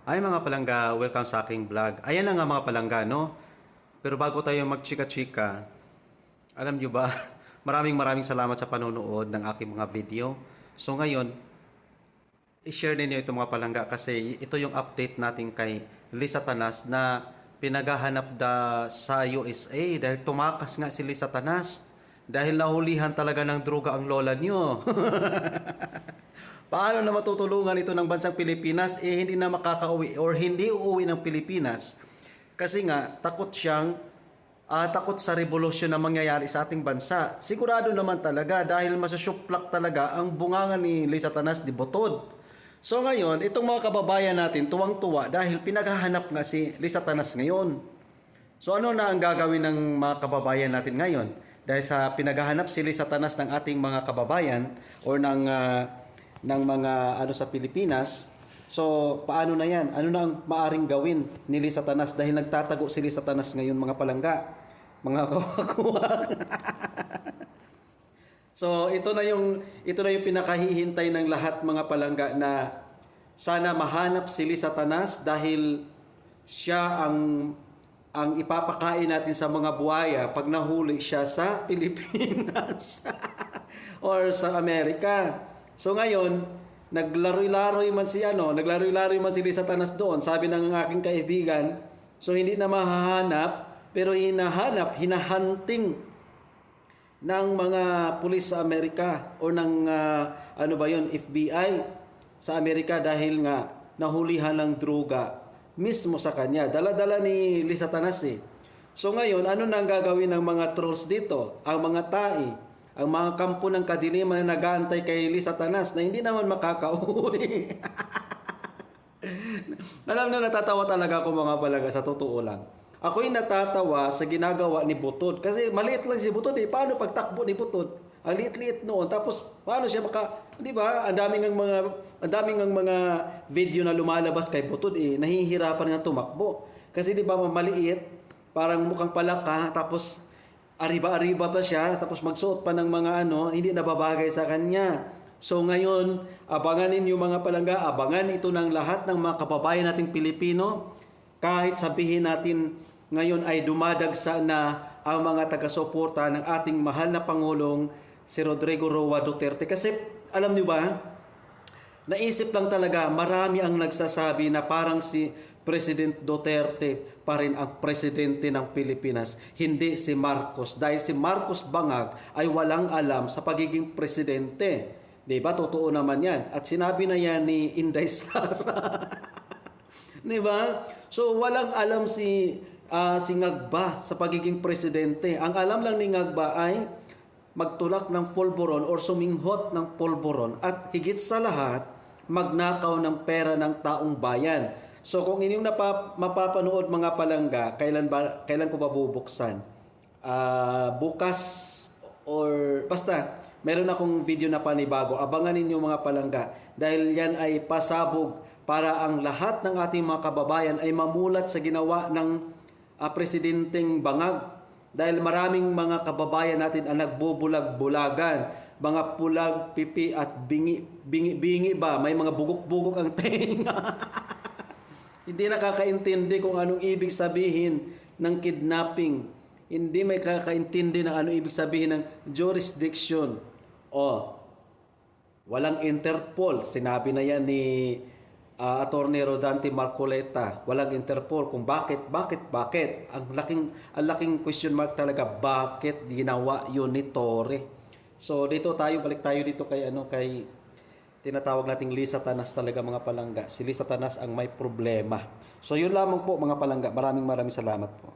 Ay mga palangga, welcome sa aking vlog. Ayan na nga mga palangga, no? Pero bago tayo magchika-chika, alam nyo ba, maraming salamat sa panonood ng aking mga video. So ngayon, i-share ninyo ito mga palangga kasi ito yung update natin kay Lisa Tanas na pinagahanap sa USA dahil tumakas nga si Lisa Tanas dahil nahulihan talaga ng droga ang lola nyo. Paano na matutulungan ito ng bansang Pilipinas hindi na makakauwi or hindi uuwi ng Pilipinas kasi nga takot sa revolusyon na mangyayari sa ating bansa. Sigurado naman talaga dahil masusupplak talaga ang bunganga ni Lisa Tanas di Botod. So ngayon, itong mga kababayan natin tuwang-tuwa dahil pinaghahanap nga si Lisa Tanas ngayon. So ano na ang gagawin ng mga kababayan natin ngayon? Dahil sa pinaghahanap si Lisa Tanas ng ating mga kababayan or ng mga sa Pilipinas. So, paano na yan? Ano na ang maaring gawin ni Lisa Tanas dahil nagtatago si Lisa Tanas ngayon mga palangga, mga kawakuwak. So, ito na yung pinakahihintay ng lahat mga palangga na sana mahanap si Lisa Tanas dahil siya ang ipapakain natin sa mga buhaya pag nahuli siya sa Pilipinas or sa Amerika. So ngayon, naglaro-laroy man si Lisa Tanas doon, sabi ng aking kaibigan. So hindi na mahahanap, pero hinahunting ng mga pulis sa Amerika o ng FBI sa Amerika dahil nga nahulihan ng droga mismo sa kanya. Dala-dala ni Lisa Tanas eh. So ngayon, ano na ang gagawin ng mga trolls dito? Ang mga tae, ang mga kampo ng kadiliman na nag-aantay kay Lisa Tanas na hindi naman makakauwi. Alam na, natatawa talaga ako mga palangga sa totoo lang. Ako'y natatawa sa ginagawa ni Butod kasi maliit lang si Butod eh. Paano pagtakbo ni Butod? Ang liit-liit noon. Tapos paano siya di ba? Ang daming mga video na lumalabas kay Butod eh. Nahihirapan nga tumakbo. Kasi di ba maliit, parang mukhang palaka, tapos ariba-ariba pa siya, tapos magsuot pa ng mga hindi nababagay sa kanya. So ngayon, abangan ninyo mga palangga, abangan ito ng lahat ng mga kababayan nating Pilipino. Kahit sabihin natin ngayon ay dumadagsa na ang mga taga-suporta ng ating mahal na Pangulong si Rodrigo Roa Duterte. Kasi alam niyo ba, naisip lang talaga, marami ang nagsasabi na parang si President Duterte pa rin ang presidente ng Pilipinas, hindi si Marcos. Dahil si Marcos Bangag ay walang alam sa pagiging presidente. Diba? Totoo naman yan. At sinabi na yan ni Inday Sara. Diba? So walang alam si Ngagba sa pagiging presidente. Ang alam lang ni Ngagba ay magtulak ng polboron or suminghot ng polboron at higit sa lahat, magnakaw ng pera ng taong bayan. So kung inyong mapapanood mga palangga, kailan ko ba bubuksan? Bukas or basta meron akong video na panibago. Abangan ninyo mga palangga dahil yan ay pasabog para ang lahat ng ating mga kababayan ay mamulat sa ginawa ng presidenteng Bangag. Dahil maraming mga kababayan natin ang nagbubulag-bulagan, mga pulag, pipi at bingi ba, may mga bugok-bugok ang tenga. Hindi nakakaintindi kung anong ibig sabihin ng kidnapping. Hindi may kakaintindi ng anong ibig sabihin ng jurisdiction. Walang Interpol. Sinabi na yan ni Attorney Rodante Marcoleta. Walang Interpol. Kung bakit? Ang laking question mark talaga. Bakit ginawa yun ni Torre? So balik tayo dito kay tinatawag nating Lisa Tanas talaga mga palangga. Si Lisa Tanas ang may problema. So yun lamang po mga palangga. Maraming salamat po.